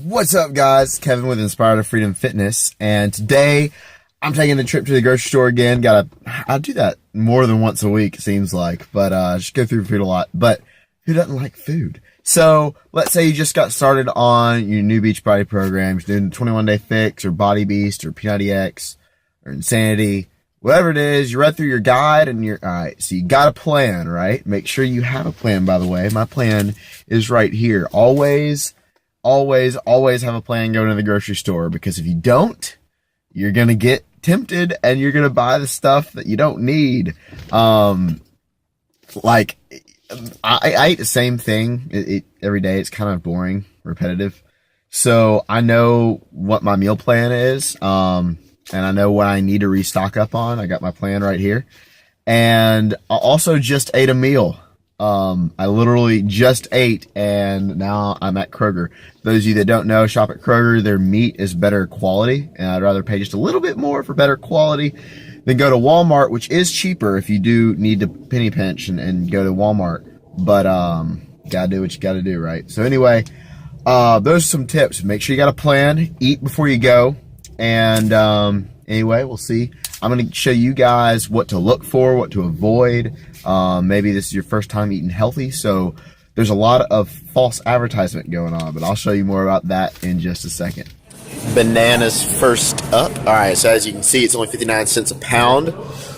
What's up, guys? Kevin with Inspired of Freedom Fitness, and today I'm taking a trip to the grocery store again. I do that more than once a week, it seems like, but just go through food a lot. But who doesn't like food? So let's say you just got started on your new Beachbody program, you're doing the 21-day fix or Body Beast or P90X or Insanity, whatever it is. You read through your guide and you're all right. So you got a plan, right? Make sure you have a plan. By the way, my plan is right here. Always have a plan going to the grocery store, because if you don't, you're going to get tempted and you're going to buy the stuff that you don't need. I eat the same thing every day. It's kind of boring, repetitive. So I know what my meal plan is. And I know what I need to restock up on. I got my plan right here. And I also just ate a meal. I literally just ate, and now I'm at Kroger. Those of you that don't know, shop at Kroger. Their meat is better quality, and I'd rather pay just a little bit more for better quality than go to Walmart, which is cheaper if you do need to penny pinch and go to Walmart. But gotta do what you gotta do, right? So anyway, those are some tips. Make sure you got a plan. Eat before you go. And anyway, we'll see. I'm going to show you guys what to look for, what to avoid. Maybe this is your first time eating healthy, so there's a lot of false advertisement going on, but I'll show you more about that in just a second. Bananas first up. All right, so as you can see, it's only 59 cents a pound,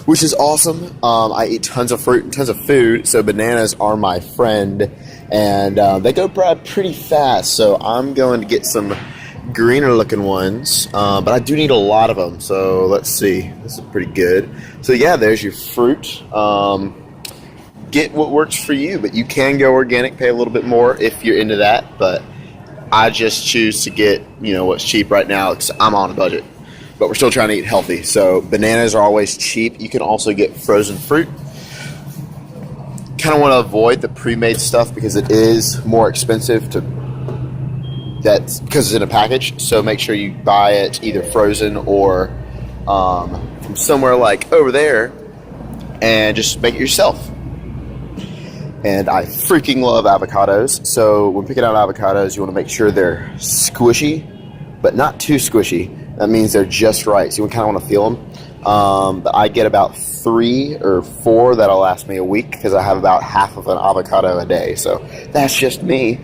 which is awesome. I eat tons of fruit and tons of food, so bananas are my friend, and they go bad pretty fast, so I'm going to get some greener looking ones, but I do need a lot of them, so let's see. This is pretty good. So yeah, there's your fruit. Get what works for you, but you can go organic, pay a little bit more if you're into that, but I just choose to get, what's cheap right now, because I'm on a budget, but we're still trying to eat healthy. So bananas are always cheap. You can also get frozen fruit. Kind of want to avoid the pre-made stuff because it is more expensive that's because it's in a package, so make sure you buy it either frozen or from somewhere like over there, and just make it yourself. And I freaking love avocados, so when picking out avocados, you want to make sure they're squishy, but not too squishy. That means they're just right, so you kind of want to feel them. But I get about 3 or 4 that'll last me a week, because I have about half of an avocado a day, so that's just me.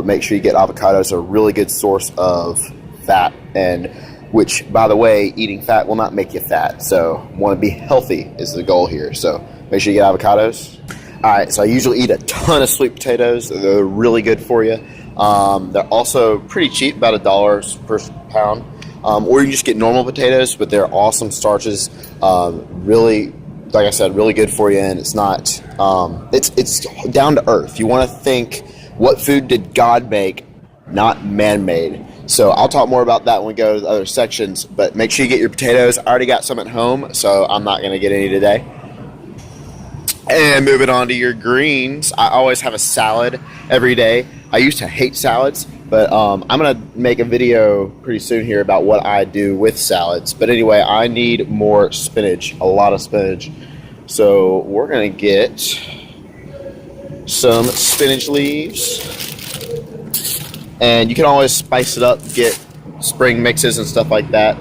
Make sure you get avocados. Are a really good source of fat, and which, by the way, eating fat will not make you fat. So want to be healthy is the goal here. So make sure you get avocados. All right, so I usually eat a ton of sweet potatoes. They're really good for you. They're also pretty cheap, about $1 per pound. Or you just get normal potatoes, but they're awesome starches. Really, like I said, really good for you, and it's not. It's down to earth. You want to think, what food did God make, not man-made? So I'll talk more about that when we go to the other sections, but make sure you get your potatoes. I already got some at home, so I'm not going to get any today. And moving on to your greens, I always have a salad every day. I used to hate salads, but I'm going to make a video pretty soon here about what I do with salads. But anyway, I need more spinach, a lot of spinach. So we're going to get some spinach leaves, and you can always spice it up, get spring mixes and stuff like that.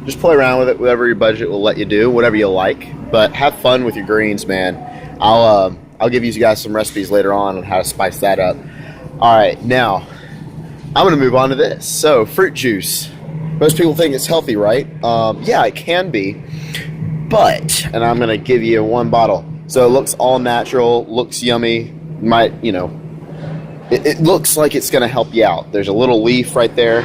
Just play around with it, whatever your budget will let you do, whatever you like, but have fun with your greens, man. I'll give you guys some recipes later on how to spice that up. All right, now I'm going to move on to this. So fruit juice, most people think it's healthy, right? Yeah, it can be, but, and I'm going to give you one bottle. So it looks all natural, looks yummy, it looks like it's going to help you out. There's a little leaf right there.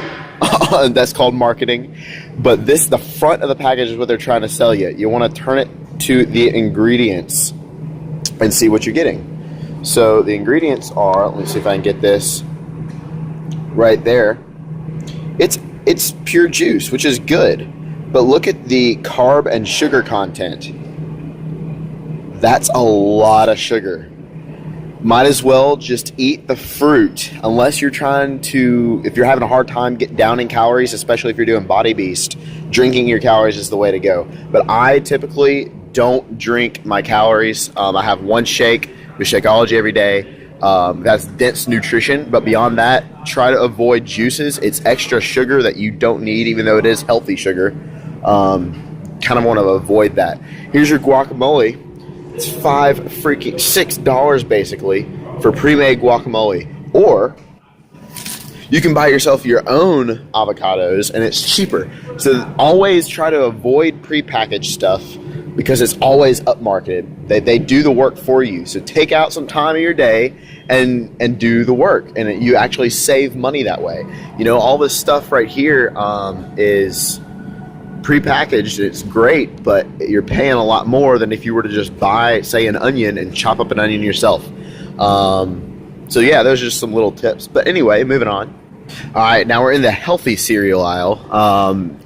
That's called marketing. But the front of the package is what they're trying to sell you. You want to turn it to the ingredients and see what you're getting. So the ingredients are, let me see if I can get this right there. It's pure juice, which is good. But look at the carb and sugar content. That's a lot of sugar. Might as well just eat the fruit, unless you're trying to, if you're having a hard time getting down in calories, especially if you're doing Body Beast, drinking your calories is the way to go. But I typically don't drink my calories. I have one shake with Shakeology every day. That's dense nutrition, but beyond that, try to avoid juices. It's extra sugar that you don't need, even though it is healthy sugar. Kind of want to avoid that. Here's your guacamole. It's $6 basically for pre-made guacamole. Or you can buy yourself your own avocados, and it's cheaper. So always try to avoid prepackaged stuff because it's always upmarketed. They do the work for you. So take out some time of your day and do the work, and you actually save money that way. You know, all this stuff right here is prepackaged. It's great, but you're paying a lot more than if you were to just buy, say, an onion and chop up an onion yourself. So yeah, those are just some little tips. But anyway, moving on. All right, now we're in the healthy cereal aisle.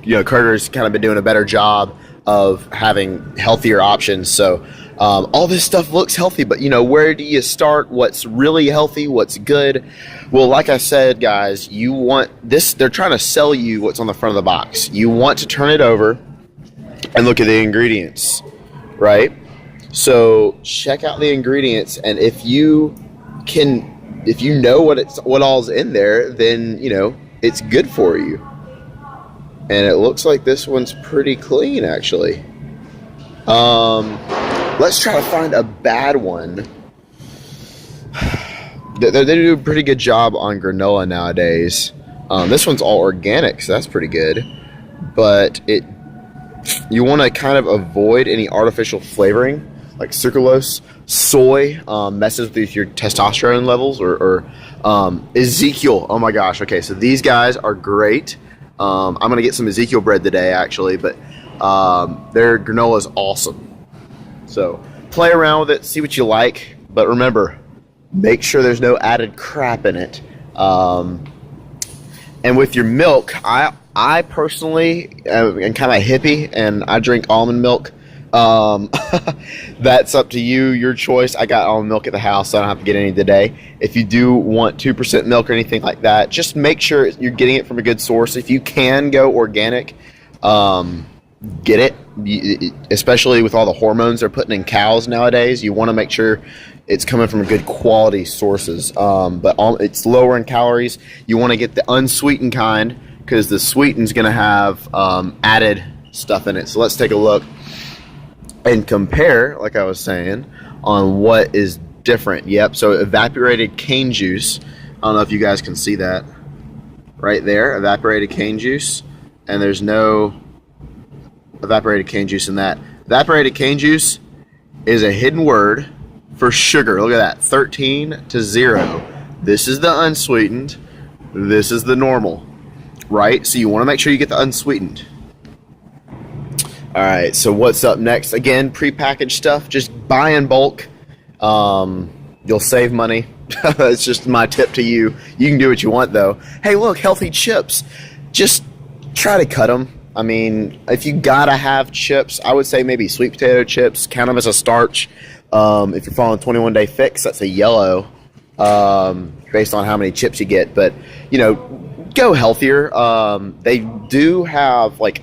You know, Carter's kind of been doing a better job of having healthier options. So all this stuff looks healthy, but you know, where do you start? What's really healthy? What's good? Well, like I said, guys, you want this. They're trying to sell you what's on the front of the box. You want to turn it over and look at the ingredients, right? So check out the ingredients, and if you know what all's in there, then you know it's good for you. And it looks like this one's pretty clean, actually. Let's try to find a bad one. They do a pretty good job on granola nowadays. This one's all organic, so that's pretty good. But you want to kind of avoid any artificial flavoring, like sucralose. Soy messes with your testosterone levels, or Ezekiel. Oh my gosh. Okay, so these guys are great. I'm going to get some Ezekiel bread today, actually, but their granola is awesome. So play around with it, see what you like, but remember, make sure there's no added crap in it. And with your milk, I personally am kind of hippie, and I drink almond milk. That's up to you, your choice. I got almond milk at the house, so I don't have to get any today. If you do want 2% milk or anything like that, just make sure you're getting it from a good source. If you can go organic, get it. Especially with all the hormones they're putting in cows nowadays, you want to make sure it's coming from good quality sources. But it's lower in calories. You want to get the unsweetened kind, because the sweetened's going to have added stuff in it. So let's take a look and compare, like I was saying, on what is different. Yep, so evaporated cane juice. I don't know if you guys can see that right there, evaporated cane juice, and there's no evaporated cane juice in that. Evaporated cane juice is a hidden word for sugar. Look at that, 13 to 0. This is the unsweetened, this is the normal, right? So you want to make sure you get the unsweetened. All right, so what's up next? Again, prepackaged stuff. Just buy in bulk. You'll save money. It's just my tip to you. You can do what you want, though. Hey, look, healthy chips. Just try to cut them. I mean, if you gotta have chips, I would say maybe sweet potato chips. Count them as a starch. If you're following 21 Day Fix, that's a yellow, based on how many chips you get. But, you know, go healthier. They do have, like,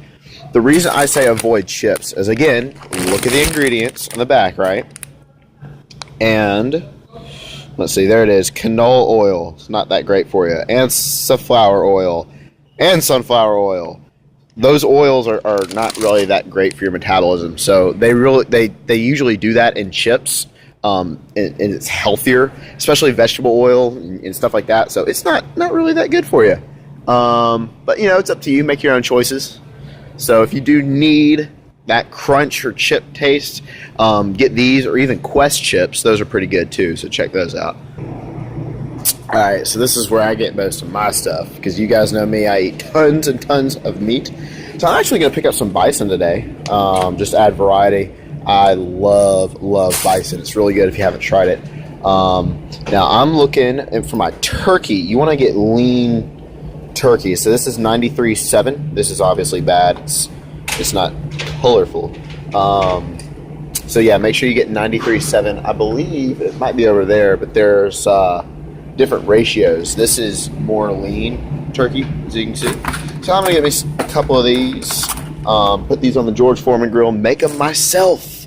the reason I say avoid chips is, again, look at the ingredients on the back, right? And let's see, there it is. Canola oil. It's not that great for you. And safflower oil. And sunflower oil. Those oils are not really that great for your metabolism. So they usually do that in chips. And it's healthier, especially vegetable oil and stuff like that. So it's not really that good for you. But, you know, it's up to you. Make your own choices. So if you do need that crunch or chip taste, get these, or even Quest chips. Those are pretty good too, so check those out. Alright, so this is where I get most of my stuff, because you guys know me, I eat tons and tons of meat. So I'm actually going to pick up some bison today, just add variety. I love bison. It's really good if you haven't tried it. Now I'm looking for my turkey. You want to get lean turkey. So this is 93.7. This is obviously bad. It's not colorful. So yeah, make sure you get 93.7. I believe it might be over there, but there's different ratios. This is more lean turkey, as you can see. So I'm gonna get me a couple of these. Put these on the George Foreman grill. Make them myself.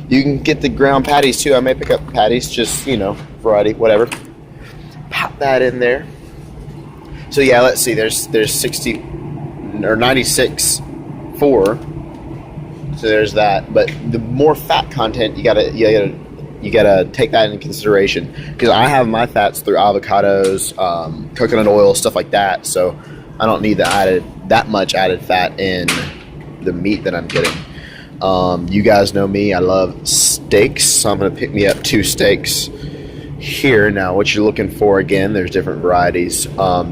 You can get the ground patties too. I may pick up patties, just, you know, variety, whatever. pop that in there. So yeah, let's see. There's 60 or 96 4. So there's that. But the more fat content, you gotta take that into consideration, because I have my fats through avocados, coconut oil, stuff like that. So I don't need that much added fat in the meat that I'm getting. You guys know me, I love steaks, so I'm going to pick me up 2 steaks here. Now, what you're looking for, again, there's different varieties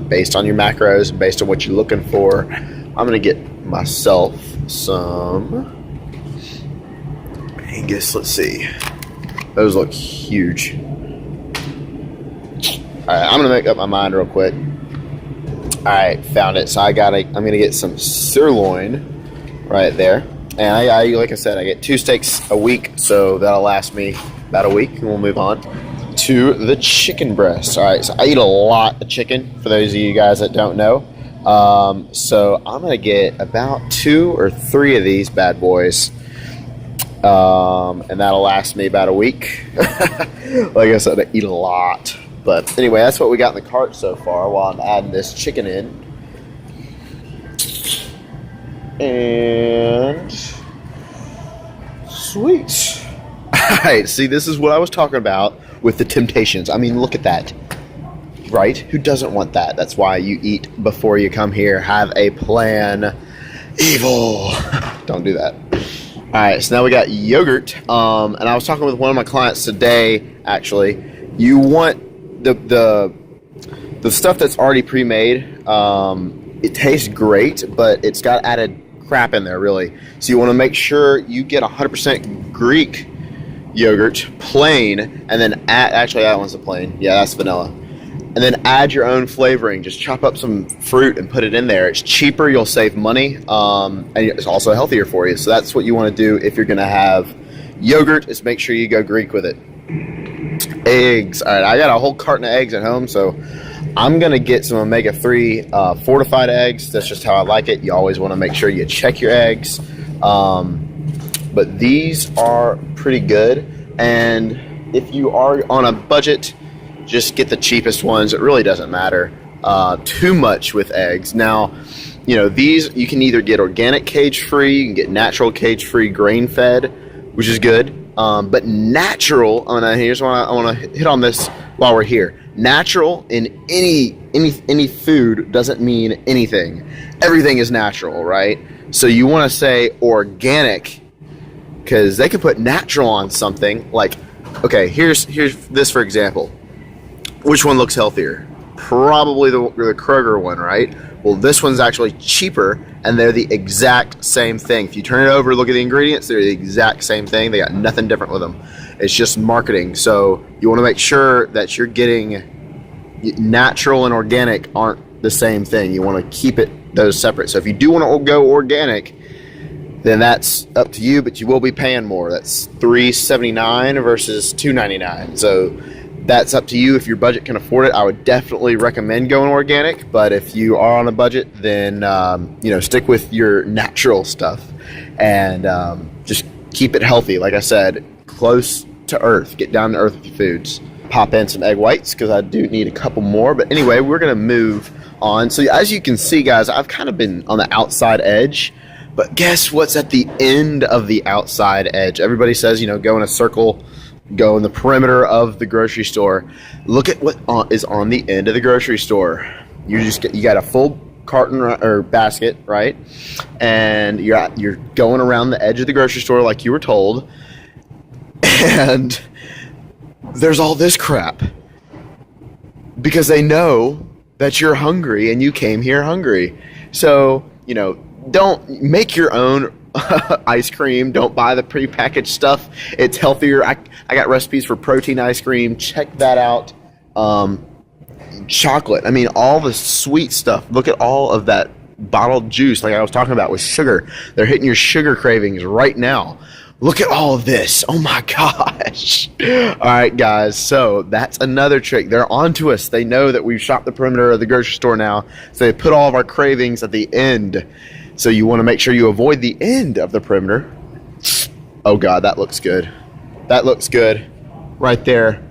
based on your macros, based on what you're looking for. I'm going to get myself some Angus. Let's see. Those look huge. All right, I'm going to make up my mind real quick. All right, found it. So I'm going to get some sirloin right there. And I like I said, I get 2 steaks a week, so that'll last me about a week, and we'll move on to the chicken breast. All right, so I eat a lot of chicken, for those of you guys that don't know. So I'm going to get about 2 or 3 of these bad boys, and that'll last me about a week. Like I said, I eat a lot. But anyway, that's what we got in the cart so far while I'm adding this chicken in. And sweet. Alright, see, this is what I was talking about with the temptations. I mean, look at that. Right? Who doesn't want that? That's why you eat before you come here. Have a plan. Evil. Don't do that. Alright, so now we got yogurt. And I was talking with one of my clients today, actually. You want the stuff that's already pre-made. It tastes great, but it's got added crap in there, really. So you want to make sure you get 100% Greek yogurt, plain, and then actually that one's a plain. Yeah, that's vanilla. And then add your own flavoring. Just chop up some fruit and put it in there. It's cheaper, you'll save money, and it's also healthier for you. So that's what you want to do if you're going to have yogurt, is make sure you go Greek with it. Eggs. All right, I got a whole carton of eggs at home, so I'm going to get some omega-3 fortified eggs. That's just how I like it. You always want to make sure you check your eggs. But these are pretty good. And if you are on a budget, just get the cheapest ones. It really doesn't matter too much with eggs. Now, you know, these you can either get organic cage-free, you can get natural cage-free grain-fed, which is good. But natural, here's what I want to hit on this while we're here. Natural in any food doesn't mean anything. Everything is natural, right? So you want to say organic, because they could put natural on something. Like, okay, here's this for example. Which one looks healthier? Probably the Kroger one, right? Well, this one's actually cheaper, and they're the exact same thing. If you turn it over, look at the ingredients, they're the exact same thing. They got nothing different with them. It's just marketing. So you want to make sure that you're getting natural and organic aren't the same thing. You want to keep those separate. So if you do want to go organic, then that's up to you, but you will be paying more. That's $3.79 versus $2.99. So that's up to you. If your budget can afford it, I would definitely recommend going organic. But if you are on a budget, then stick with your natural stuff and just keep it healthy. Like I said, close to earth. Get down to earth with your foods. Pop in some egg whites because I do need a couple more. But anyway, we're gonna move on. So as you can see, guys, I've kind of been on the outside edge. But guess what's at the end of the outside edge? Everybody says, go in a circle. Go in the perimeter of the grocery store. Look at what is on the end of the grocery store. You got a full carton or basket, right? And you're going around the edge of the grocery store like you were told, and there's all this crap because they know that you're hungry and you came here hungry. So don't make your own ice cream. Don't buy the prepackaged stuff. It's healthier. I got recipes for protein ice cream. Check that out. Chocolate. All the sweet stuff. Look at all of that bottled juice like I was talking about with sugar. They're hitting your sugar cravings right now. Look at all of this. Oh my gosh. All right, guys. So that's another trick. They're onto us. They know that we've shopped the perimeter of the grocery store now. So they put all of our cravings at the end. So you want to make sure you avoid the end of the perimeter. Oh God, that looks good. That looks good right there.